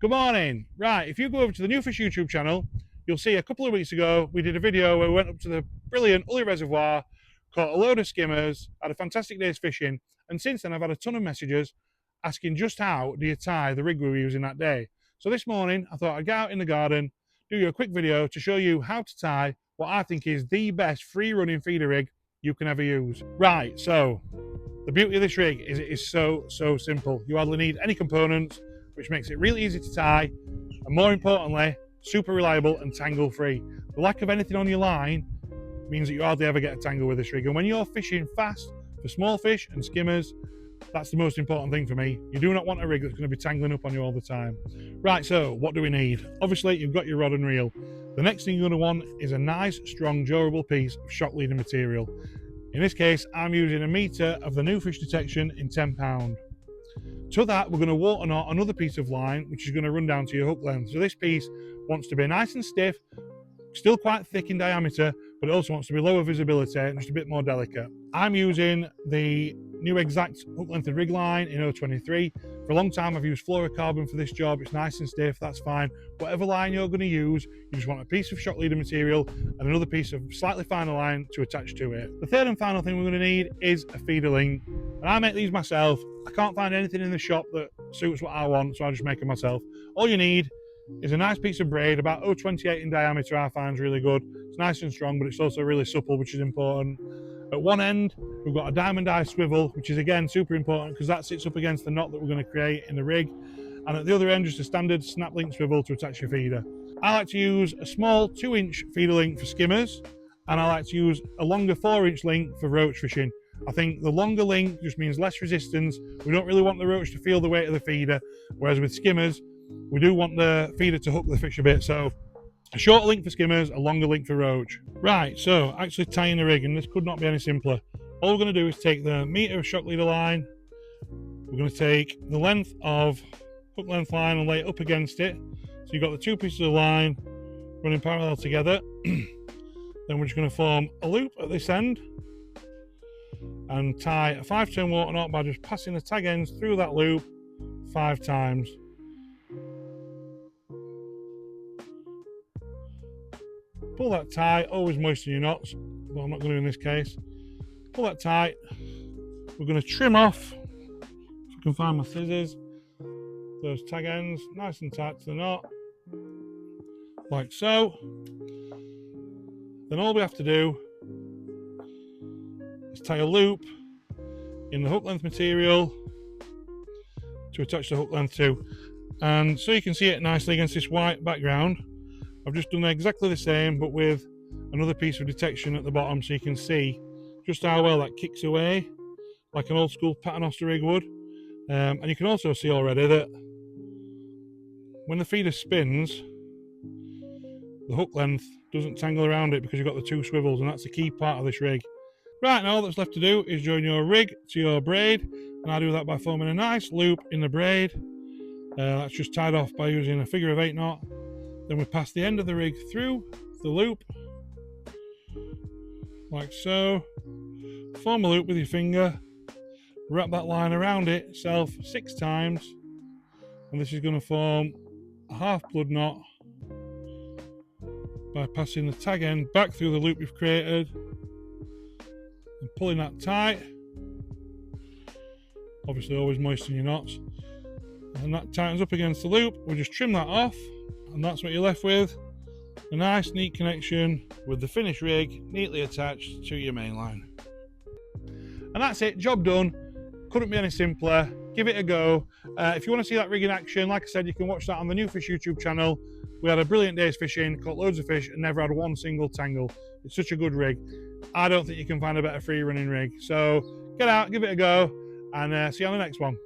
Good morning. Right, if you go over to the New Fish YouTube channel, you'll see a couple of weeks ago we did a video where we went up to the brilliant Ully Reservoir, caught a load of skimmers, had a fantastic day's fishing, and since then I've had a ton of messages asking just how do you tie the rig we were using that day. So this morning I thought I'd get out in the garden, do you a quick video to show you how to tie what I think is the best free running feeder rig you can ever use. Right, so the beauty of this rig is it is so simple. You hardly need any components, which makes it really easy to tie, and more importantly, super reliable and tangle free. The lack of anything on your line means that you hardly ever get a tangle with this rig, and when you're fishing fast for small fish and skimmers, that's the most important thing for me. You do not want a rig that's going to be tangling up on you all the time. Right, so what do we need? Obviously you've got your rod and reel. The next thing you're going to want is a nice strong durable piece of shock leader material. In this case I'm using a metre of the new fish detection in 10 pound. To that we're going to water knot another piece of line which is going to run down to your hook length. So this piece wants to be nice and stiff, still quite thick in diameter, but it also wants to be lower visibility and just a bit more delicate. I'm using the new exact hook length rig line in 023. For a long time I've used fluorocarbon for this job. It's nice and stiff, that's fine. Whatever line you're going to use, you just want a piece of shock leader material and another piece of slightly finer line to attach to it. The third and final thing we're going to need is a feeder link, and I make these myself. I can't find anything in the shop that suits what I want, so I just make them myself. All you need is a nice piece of braid, about 0.28 in diameter. I find is really good. It's nice and strong, but it's also really supple, which is important. At one end we've got a diamond eye swivel, which is again super important because that sits up against the knot that we're going to create in the rig, and at the other end just a standard snap link swivel to attach your feeder. I like to use a small 2-inch feeder link for skimmers, and I like to use a longer 4-inch link for roach fishing. I think the longer link just means less resistance. We don't really want the roach to feel the weight of the feeder, whereas with skimmers we do want the feeder to hook the fish a bit. So a shorter link for skimmers, a longer link for roach. Right, so actually tying the rig, and this could not be any simpler. All we're going to do is take the metre of shock leader line, we're going to take the length of hook length line and lay it up against it. So you've got the two pieces of line running parallel together. Then we're just going to form a loop at this end and tie a 5-turn water knot by just passing the tag ends through that loop 5 times. Pull that tight, always moisten your knots, but I'm not going to in this case. Pull that tight. We're going to trim off, if I can find my scissors, those tag ends nice and tight to the knot, like so. Then all we have to do is tie a loop in the hook length material to attach the hook length to. And so you can see it nicely against this white background, I've just done exactly the same but with another piece of detection at the bottom, so you can see just how well that kicks away like an old school paternoster rig would. And you can also see already that when the feeder spins, the hook length doesn't tangle around it because you've got the 2 swivels, and that's the key part of this rig. Right, now all that's left to do is join your rig to your braid, and I do that by forming a nice loop in the braid. That's just tied off by using a figure of 8 knot. Then we pass the end of the rig through the loop, like so. Form a loop with your finger, wrap that line around itself 6 times, and this is going to form a half blood knot by passing the tag end back through the loop you've created and pulling that tight. Obviously always moisten your knots, and that tightens up against the loop. We'll just trim that off, and that's what you're left with, a nice neat connection with the finished rig neatly attached to your main line. And that's it, job done. Couldn't be any simpler. Give it a go. If you want to see that rig in action, like I said, you can watch that on the New Fish YouTube channel. We had a brilliant day's fishing, caught loads of fish and never had one single tangle. It's such a good rig. I don't think you can find a better free running rig. So get out, give it a go, and see you on the next one.